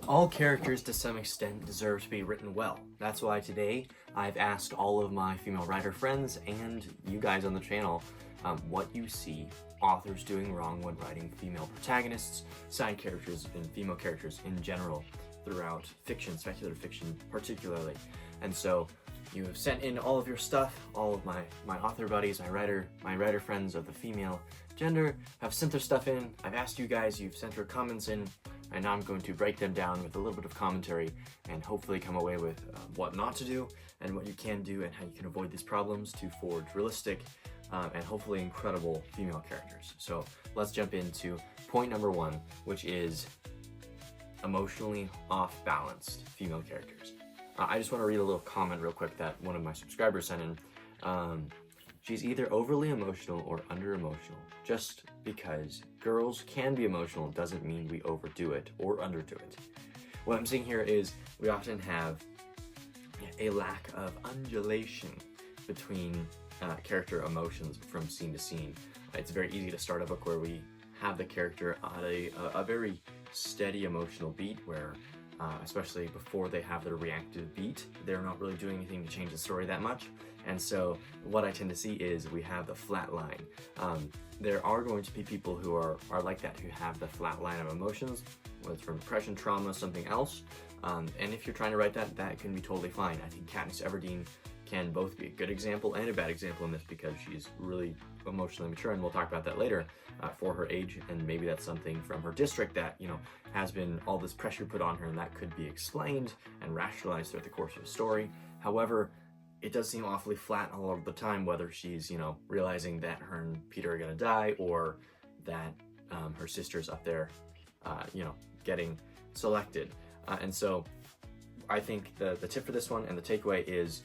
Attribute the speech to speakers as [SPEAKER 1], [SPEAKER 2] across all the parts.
[SPEAKER 1] All characters to some extent deserve to be written well. That's why today I've asked all of my female writer friends and you guys on the channel what you see authors doing wrong when writing female protagonists, side characters, and female characters in general throughout fiction, speculative fiction particularly. And so you have sent in all of your stuff. All of my author buddies, my writer friends of the female gender have sent their stuff in. I've asked you guys, you've sent your comments in, and now I'm going to break them down with a little bit of commentary and hopefully come away with what not to do and what you can do and how you can avoid these problems to forge realistic and hopefully incredible female characters. So let's jump into point number one, which is emotionally off-balanced female characters. I just want to read a little comment real quick that one of my subscribers sent in. She's either overly emotional or under-emotional. Just because girls can be emotional doesn't mean we overdo it or underdo it. What I'm saying here is we often have a lack of undulation between character emotions from scene to scene. It's very easy to start a book where we have the character on a very steady emotional beat where especially before they have their reactive beat, they're not really doing anything to change the story that much. And so what I tend to see is we have the flat line. There are going to be people who are like that, who have the flat line of emotions, whether it's from depression, trauma, something else. And if you're trying to write that, that can be totally fine. I think Katniss Everdeen can both be a good example and a bad example in this because she's really emotionally mature, and we'll talk about that later for her age, and maybe that's something from her district that, you know, has been all this pressure put on her, and that could be explained and rationalized throughout the course of the story. However, it does seem awfully flat all of the time, whether she's, you know, realizing that her and Peter are gonna die or that her sister's up there, you know, getting selected. And so I think the tip for this one and the takeaway is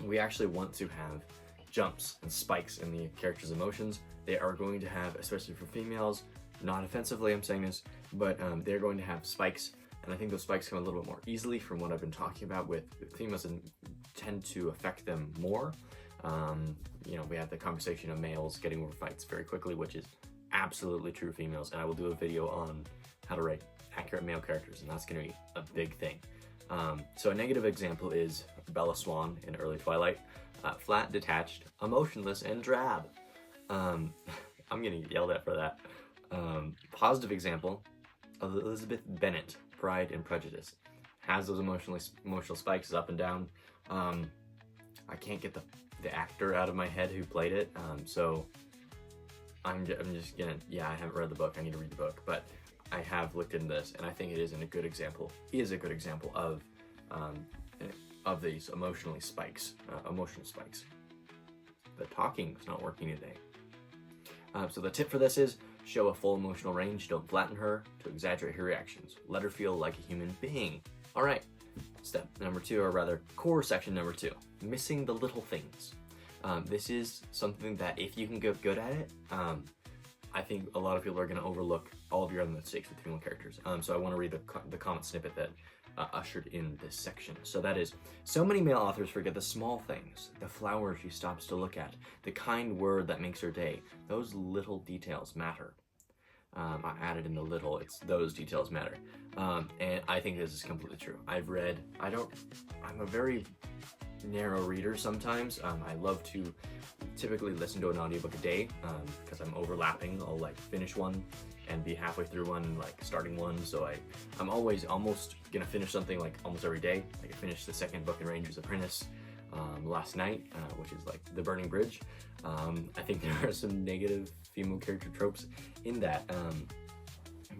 [SPEAKER 1] we actually want to have jumps and spikes in the character's emotions. They are going to have, especially for females, not offensively I'm saying this, but they're going to have spikes, and I think those spikes come a little bit more easily from what I've been talking about with females and tend to affect them more. You know, we have the conversation of males getting over fights very quickly, which is absolutely true of females, and I will do a video on how to write accurate male characters, and that's going to be a big thing. So a negative example is Bella Swan in early Twilight. Flat, detached, emotionless, and drab. I'm getting yelled at for that. Positive example, Elizabeth Bennet, Pride and Prejudice. Has those emotional spikes up and down. I can't get the actor out of my head who played it, so I'm just gonna, yeah, I haven't read the book, I need to read the book, but I have looked into this, and I think it is a good example of these emotional spikes. The talking is not working today. So the tip for this is show a full emotional range. Don't flatten her to exaggerate her reactions. Let her feel like a human being. All right, step number two, or rather core section number two, missing the little things. This is something that if you can get good at it, I think a lot of people are going to overlook all of your other mistakes with female characters. So I want to read the comment snippet that ushered in this section. So that is, so many male authors forget the small things, the flower she stops to look at, the kind word that makes her day. Those little details matter. I added in the little, it's those details matter. And I think this is completely true. I'm a very narrow reader sometimes. I love to typically listen to an audiobook a day because I'm overlapping. I'll like finish one and be halfway through one, like starting one. So I'm always almost gonna finish something like almost every day. Like I finished the second book in Ranger's Apprentice last night, which is like The Burning Bridge. I think there are some negative female character tropes in that.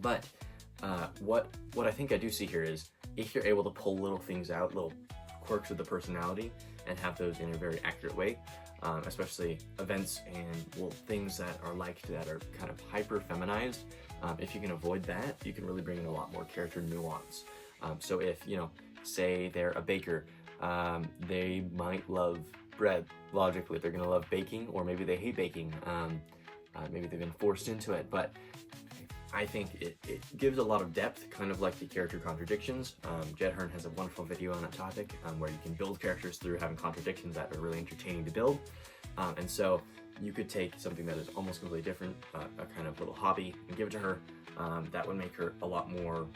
[SPEAKER 1] But what I think I do see here is if you're able to pull little things out, little quirks of the personality, and have those in a very accurate way, especially events and things that are liked that are kind of hyper feminized. If you can avoid that, you can really bring in a lot more character nuance. So if, you know, say they're a baker, they might love bread. Logically, they're gonna love baking, or maybe they hate baking. Maybe they've been forced into it, but I think it gives a lot of depth, kind of like the character contradictions. Jed Hearn has a wonderful video on that topic where you can build characters through having contradictions that are really entertaining to build. And so you could take something that is almost completely different, a kind of little hobby, and give it to her. That would make her a lot more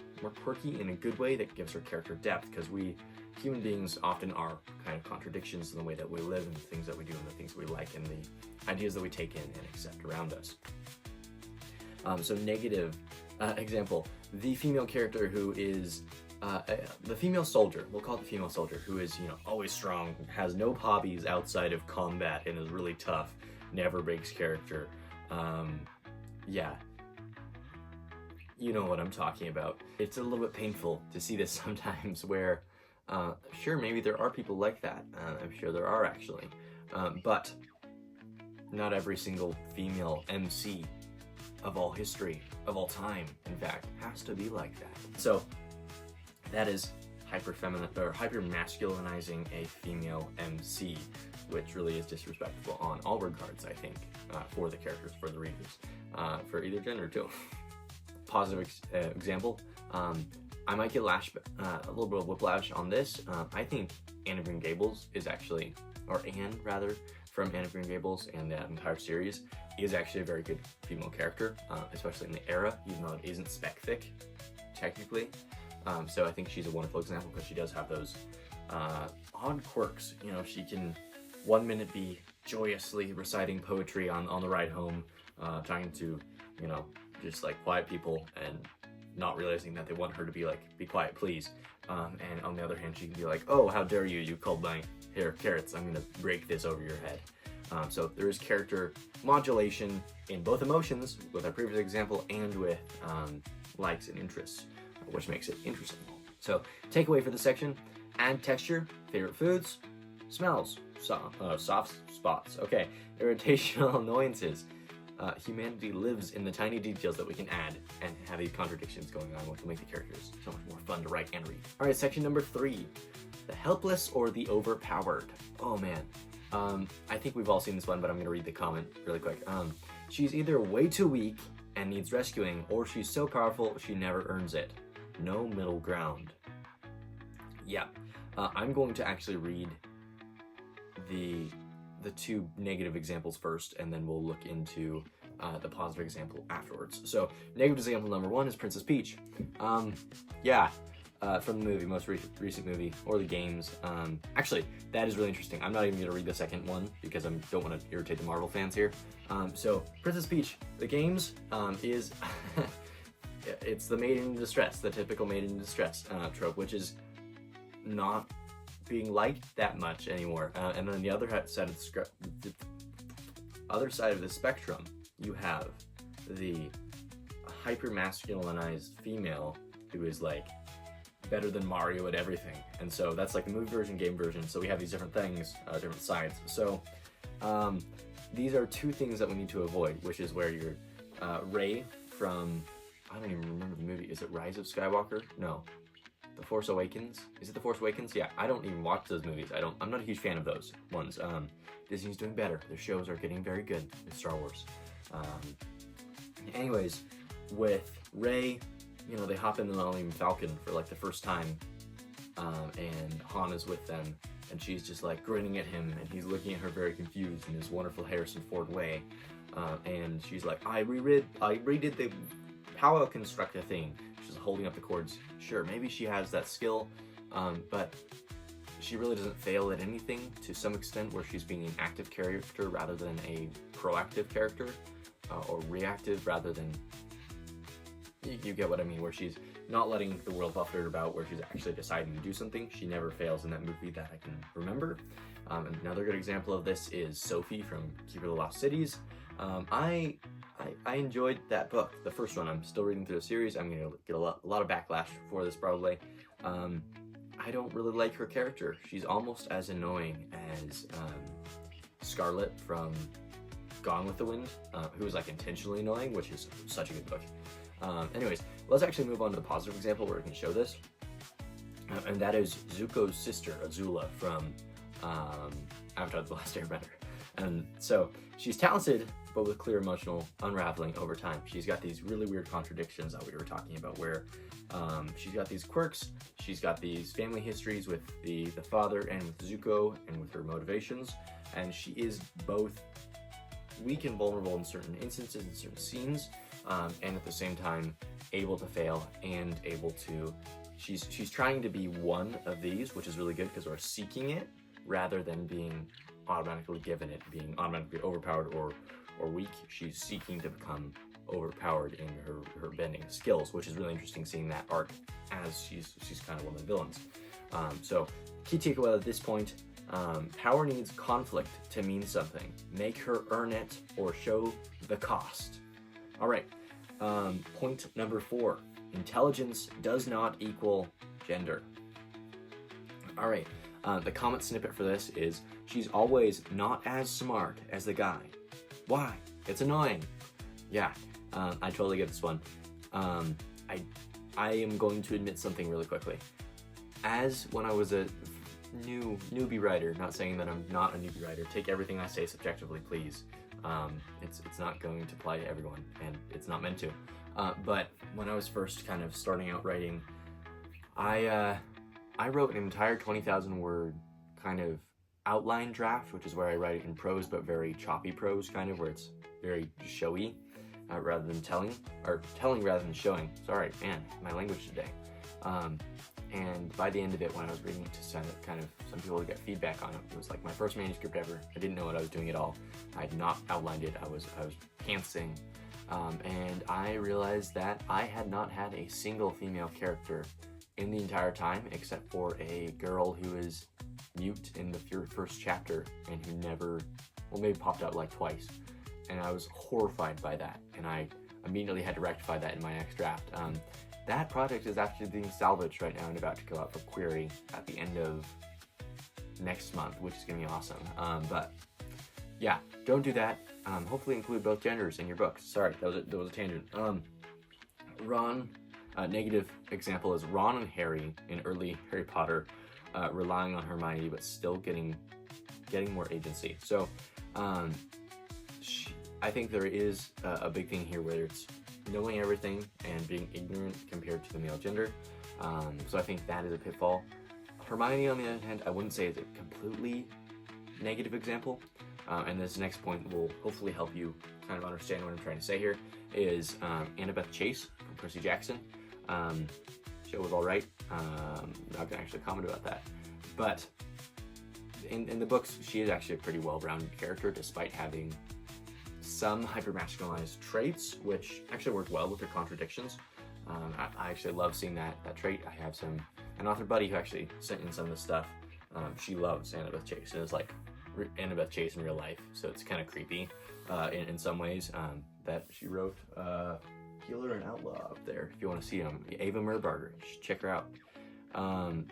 [SPEAKER 1] quirky in a good way that gives her character depth, because we human beings often are kind of contradictions in the way that we live and the things that we do and the things we like and the ideas that we take in and accept around us. So negative example, the female character who is the female soldier, we'll call it the female soldier, who is, always strong, has no hobbies outside of combat and is really tough, never breaks character. Yeah. You know what I'm talking about. It's a little bit painful to see this sometimes where, sure, maybe there are people like that. I'm sure there are actually. But not every single female MC of all history, of all time, in fact, has to be like that. So that is hyper-feminine or hyper-masculinizing a female MC, which really is disrespectful on all regards, I think, for the characters, for the readers, for either gender too. Positive example, I might get a little bit of whiplash on this. I think Anne of Green Gables is actually, or Anne rather, from Anne of Green Gables and that entire series is actually a very good female character, especially in the era, even though it isn't spec thick, technically. So I think she's a wonderful example because she does have those odd quirks. She can 1 minute be joyously reciting poetry on the ride home, talking to, just like quiet people and not realizing that they want her to be like, be quiet, please. And on the other hand, she can be like, oh, how dare you called my hair carrots, I'm gonna break this over your head. So there is character modulation in both emotions, with our previous example, and with likes and interests, which makes it interesting. So takeaway for this section: add texture, favorite foods, smells, soft spots, okay, irritational annoyances. Humanity lives in the tiny details that we can add and have these contradictions going on, which will make the characters so much more fun to write and read. All right, section number 3, the helpless or the overpowered. Oh man, I think we've all seen this one, but I'm gonna read the comment really quick. She's either way too weak and needs rescuing, or she's so powerful she never earns it. No middle ground. Yeah, I'm going to actually read the two negative examples first, and then we'll look into the positive example afterwards. So negative example number 1 is Princess Peach. From the movie, most recent movie, or the games. Actually, that is really interesting. I'm not even going to read the second one because I don't want to irritate the Marvel fans here. So Princess Peach, the games, is it's the maiden in distress, the typical maiden in distress trope, which is not being liked that much anymore. And then the other side of the spectrum, you have the hyper-masculinized female who is like better than Mario at everything. And so that's like the movie version, game version. So we have these different things, different sides. So these are two things that we need to avoid, which is where you're Rey from, I don't even remember the movie. Is it Rise of Skywalker? No. The Force Awakens? Is it The Force Awakens? Yeah, I don't even watch those movies. I'm not a huge fan of those ones. Disney's doing better. Their shows are getting very good with Star Wars. Anyways, with Rey, they hop in the Millennium Falcon for like the first time, and Han is with them, and she's just like grinning at him, and he's looking at her very confused in his wonderful Harrison Ford way, and she's like, I redid the power constructor thing. She's holding up the cords. Sure, maybe she has that skill, but she really doesn't fail at anything to some extent, where she's being an active character rather than a proactive character, or reactive rather than, you get what I mean, where she's not letting the world buffet her about, where she's actually deciding to do something. She never fails in that movie that I can remember. Another good example of this is Sophie from Keeper of the Lost Cities. I enjoyed that book, the first one. I'm still reading through the series. I'm going to get a lot of backlash for this probably. I don't really like her character. She's almost as annoying as Scarlet from Gone with the Wind, who is like intentionally annoying, which is such a good book. Anyways, let's actually move on to the positive example where we can show this. And that is Zuko's sister, Azula, from Avatar: The Last Airbender. And so she's talented, but with clear emotional unraveling over time. She's got these really weird contradictions that we were talking about, where she's got these quirks, she's got these family histories with the father and with Zuko and with her motivations, and she is both weak and vulnerable in certain instances, in certain scenes, and at the same time able to fail and able to, she's trying to be one of these, which is really good because we're seeking it rather than being automatically given it, being automatically overpowered or weak. She's seeking to become overpowered in her bending skills, which is really interesting seeing that arc as she's kind of one of the villains. So key takeaway at this point, power needs conflict to mean something. Make her earn it or show the cost. All right, point number 4, intelligence does not equal gender. All right, the comment snippet for this is, she's always not as smart as the guy. Why? It's annoying. Yeah, I totally get this one. I am going to admit something really quickly. As when I was a newbie writer, not saying that I'm not a newbie writer, take everything I say subjectively, please. It's not going to apply to everyone, and it's not meant to. But when I was first kind of starting out writing, I wrote an entire 20,000 word kind of outline draft, which is where I write it in prose, but very choppy prose, kind of where it's very showy rather than telling, or telling rather than showing. Sorry, man, my language today. And by the end of it, when I was reading it to send it, kind of some people would get feedback on it. It was like my first manuscript ever. I didn't know what I was doing at all. I had not outlined it. I was pantsing, and I realized that I had not had a single female character in the entire time, except for a girl who is mute in the first chapter and who never, well, maybe popped out like twice. And I was horrified by that, and I immediately had to rectify that in my next draft. That project is actually being salvaged right now and about to go out for query at the end of next month, which is going to be awesome. But yeah, don't do that. Hopefully include both genders in your books. Sorry, that was a tangent. Ron, negative example is Ron and Harry in early Harry Potter, relying on Hermione but still getting more agency. So I think there is a big thing here where it's knowing everything and being ignorant compared to the male gender. So I think that is a pitfall. Hermione, on the other hand, I wouldn't say is a completely negative example. And this next point will hopefully help you kind of understand what I'm trying to say here, is Annabeth Chase from Percy Jackson. Show was all right. I'm not gonna actually comment about that. But in the books, she is actually a pretty well-rounded character, despite having some hyper-masculinized traits, which actually work well with her contradictions. I actually love seeing that trait. I have an author buddy who actually sent in some of the stuff. She loves Annabeth Chase, and it's like Annabeth Chase in real life, so it's kind of creepy in some ways. That she wrote Healer and Outlaw up there, if you want to see them. Ava Merbarger, check her out.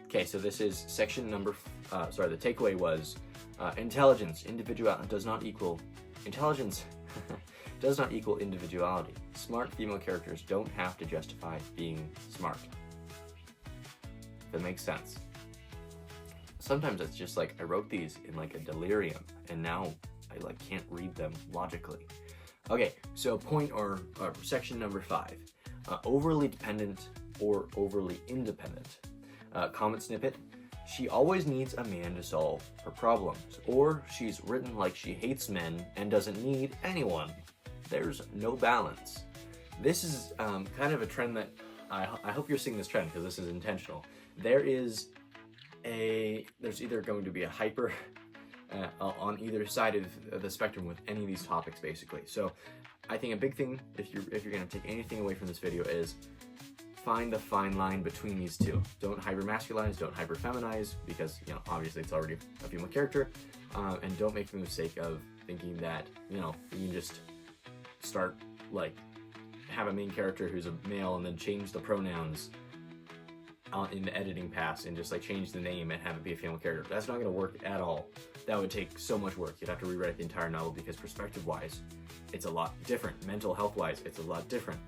[SPEAKER 1] Okay, so this is section number, the takeaway was intelligence does not equal individuality. Smart female characters don't have to justify being smart. That makes sense. Sometimes it's just like I wrote these in like a delirium, and now I like can't read them logically. Okay, so point or section number 5, overly dependent or overly independent. Comment snippet: she always needs a man to solve her problems, or she's written like she hates men and doesn't need anyone. There's no balance. This is kind of a trend that I hope you're seeing this trend, because this is intentional. There's either going to be a hyper on either side of the spectrum with any of these topics, basically. So I think a big thing, if you're going to take anything away from this video, is find the fine line between these two. Don't hyper-masculinize, don't hyper-feminize, because, obviously it's already a female character, and don't make the mistake of thinking that, you can just start, like, have a main character who's a male and then change the pronouns in the editing pass and just, like, change the name and have it be a female character. That's not going to work at all. That would take so much work. You'd have to rewrite the entire novel, because perspective-wise, it's a lot different. Mental health-wise, it's a lot different.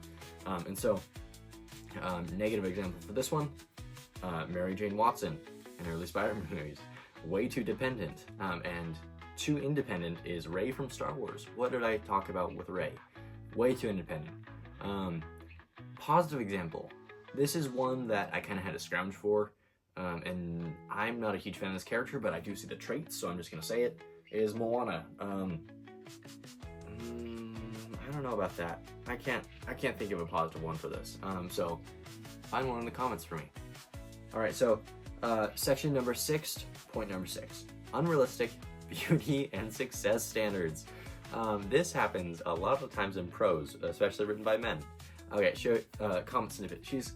[SPEAKER 1] And so, negative example for this one, Mary Jane Watson in early Spider-Man movies. Way too dependent. And too independent is Rey from Star Wars. What did I talk about with Rey? Way too independent. Positive example. This is one that I kind of had to scrounge for, and I'm not a huge fan of this character, but I do see the traits, so I'm just going to say it, is Moana. I don't know about that. I can't think of a positive one for this. So find one in the comments for me. All right, so section number 6, point number 6, unrealistic beauty and success standards. This happens a lot of times in prose, especially written by men. Okay, comment snippet. She's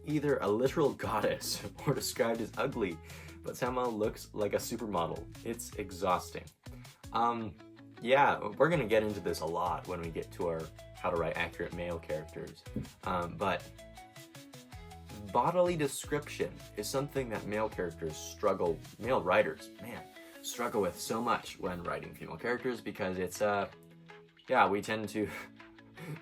[SPEAKER 1] either a literal goddess or described as ugly, but somehow looks like a supermodel. It's exhausting. Yeah, we're gonna get into this a lot when we get to our how to write accurate male characters. But bodily description is something that male writers, struggle with so much when writing female characters, because it's, we tend to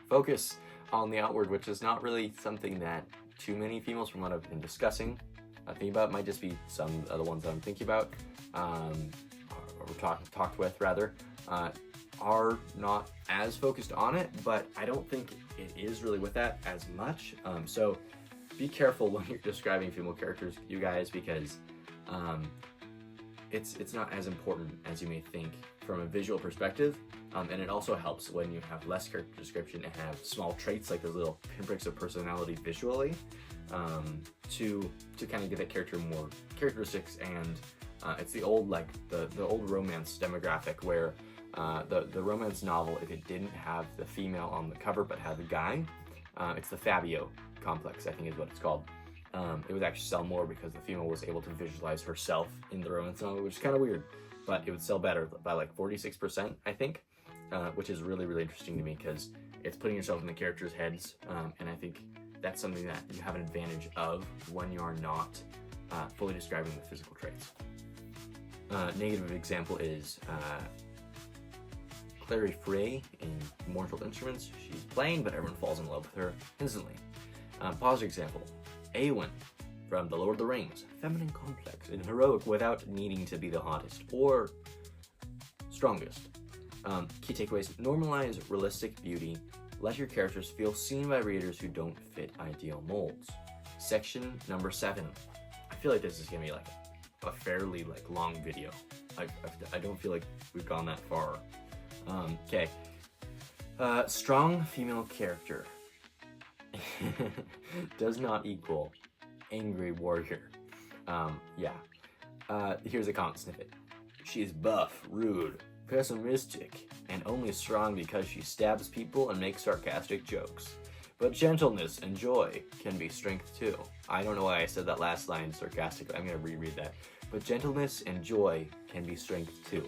[SPEAKER 1] focus on the outward, which is not really something that too many females, from what I've been discussing, thinking about, might just be some of the ones that I'm thinking about, or talked with rather, are not as focused on it, but I don't think it is really with that as much. So be careful when you're describing female characters, you guys, because it's not as important as you may think from a visual perspective, and it also helps when you have less character description and have small traits like those little pinpricks of personality visually, to kind of give that character more characteristics. And it's the old the old romance demographic where the romance novel, if it didn't have the female on the cover but had the guy, it's the Fabio complex, I think is what it's called. It would actually sell more because the female was able to visualize herself in the romance novel, which is kind of weird, but it would sell better by like 46%, I think, which is really, really interesting to me because it's putting yourself in the characters' heads, and I think that's something that you have an advantage of when you are not fully describing the physical traits. Negative example is Clary Frey in Mortal Instruments. She's plain, but everyone falls in love with her instantly. Positive example, Eowyn from The Lord of the Rings. Feminine complex and heroic without needing to be the hottest or strongest. Key takeaways, normalize realistic beauty. Let your characters feel seen by readers who don't fit ideal molds. Section number 7. I feel like this is gonna be like a fairly long video. I don't feel like we've gone that far. Okay. Strong female character does not equal angry warrior. Here's a comment snippet. She's buff, rude, pessimistic, and only strong because she stabs people and makes sarcastic jokes. But gentleness and joy can be strength too. I don't know why I said that last line sarcastically. I'm gonna reread that. But gentleness and joy can be strength too.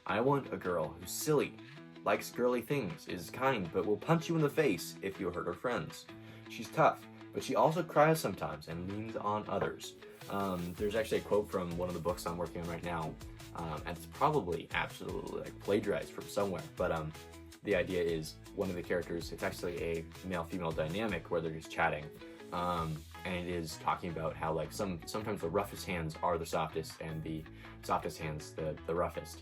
[SPEAKER 1] I want a girl who's silly, likes girly things, is kind, but will punch you in the face if you hurt her friends. She's tough, but she also cries sometimes and leans on others. There's actually a quote from one of the books I'm working on right now, and it's probably absolutely plagiarized from somewhere, but the idea is one of the characters, it's actually a male-female dynamic where they're just chatting, and it is talking about how sometimes the roughest hands are the softest and the softest hands the roughest.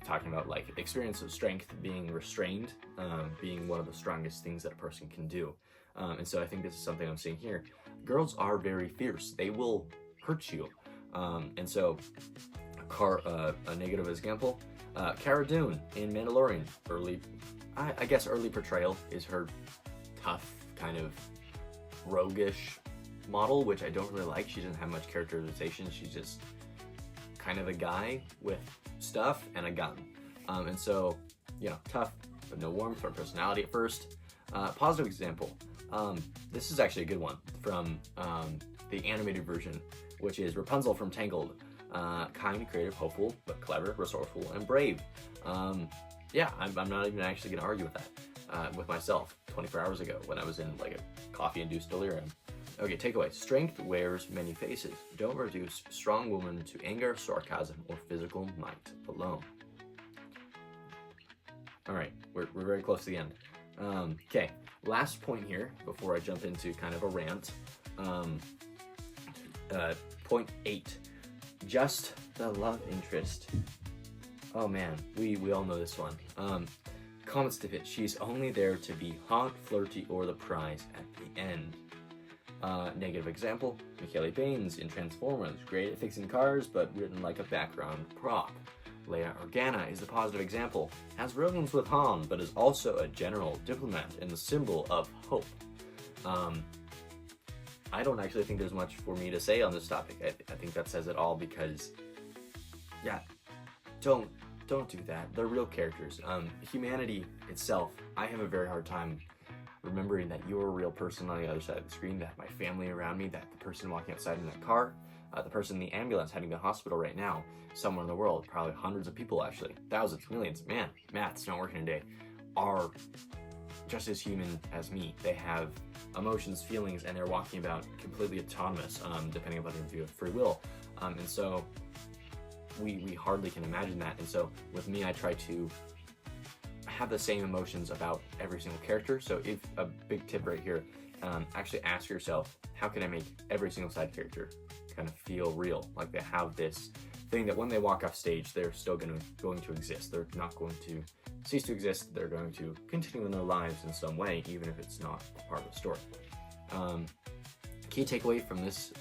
[SPEAKER 1] Talking about experience of strength being restrained, being one of the strongest things that a person can do. And so I think this is something I'm seeing here. Girls are very fierce. They will hurt you. And so a negative example, Cara Dune in Mandalorian. I guess early portrayal is her tough, kind of roguish model, which I don't really like. She doesn't have much characterization. She's just kind of a guy with stuff and a gun. And so, tough, but no warmth or personality at first. Positive example, this is actually a good one from the animated version, which is Rapunzel from Tangled. Kind, creative, hopeful, but clever, resourceful, and brave. I'm not even actually going to argue with that with myself 24 hours ago when I was in a coffee-induced delirium. Okay, takeaway. Strength wears many faces. Don't reduce strong woman to anger, sarcasm, or physical might alone. All right, we're very close to the end. Okay, last point here before I jump into kind of a rant. Point 8. Just the love interest. Oh man, we all know this one. Comment snippet. She's only there to be hot, flirty, or the prize at the end. Negative example, Michaela Baines in Transformers, great at fixing cars, but written like a background prop. Leia Organa is a positive example, has run-ins with Han, but is also a general diplomat and the symbol of hope. I don't actually think there's much for me to say on this topic. I think that says it all because, yeah, don't do that. They're real characters. Humanity itself, I have a very hard time remembering that you're a real person on the other side of the screen, that my family around me, that the person walking outside in that car, the person in the ambulance heading to the hospital right now, somewhere in the world, probably hundreds of people actually, thousands, millions, man, math's not working today, are just as human as me. They have emotions, feelings, and they're walking about completely autonomous, depending upon your view of free will. And so we hardly can imagine that. And so with me, I try to have the same emotions about every single character. So if a big tip right here, actually ask yourself, how can I make every single side character kind of feel real? Like they have this thing that when they walk off stage, they're still going to exist. They're not going to cease to exist. They're going to continue in their lives in some way, even if it's not part of the story. Key takeaway from this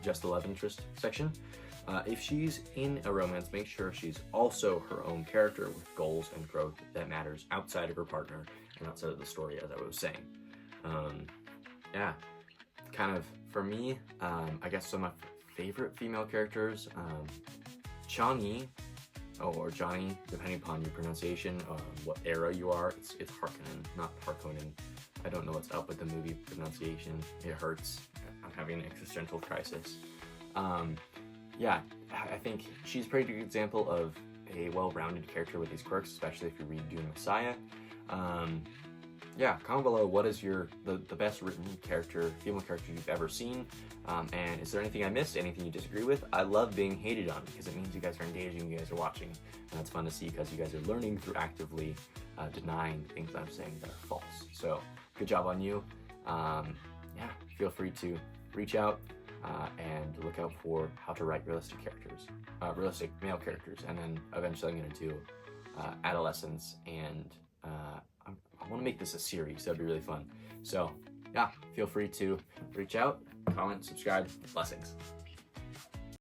[SPEAKER 1] just the love interest section. If she's in a romance, make sure she's also her own character with goals and growth that matters outside of her partner and outside of the story, as I was saying. Yeah, kind of for me, I guess some of my favorite female characters, Johnny, or Johnny, depending upon your pronunciation, what era you are. It's Harkonnen, not Harkonnen. I don't know what's up with the movie pronunciation. It hurts. I'm having an existential crisis. Yeah, I think she's a pretty good example of a well-rounded character with these quirks, especially if you read Dune Messiah. Yeah, comment below what is the best written character, female character you've ever seen, and is there anything I missed, anything you disagree with? I love being hated on because it means you guys are engaging, you guys are watching, and that's fun to see because you guys are learning through actively denying things that I'm saying that are false. So good job on you. Yeah, feel free to reach out and look out for how to write realistic characters, realistic male characters, and then eventually I'm going to do adolescents, and I want to make this a series. That'd be really fun. So yeah, feel free to reach out, comment, subscribe. Blessings.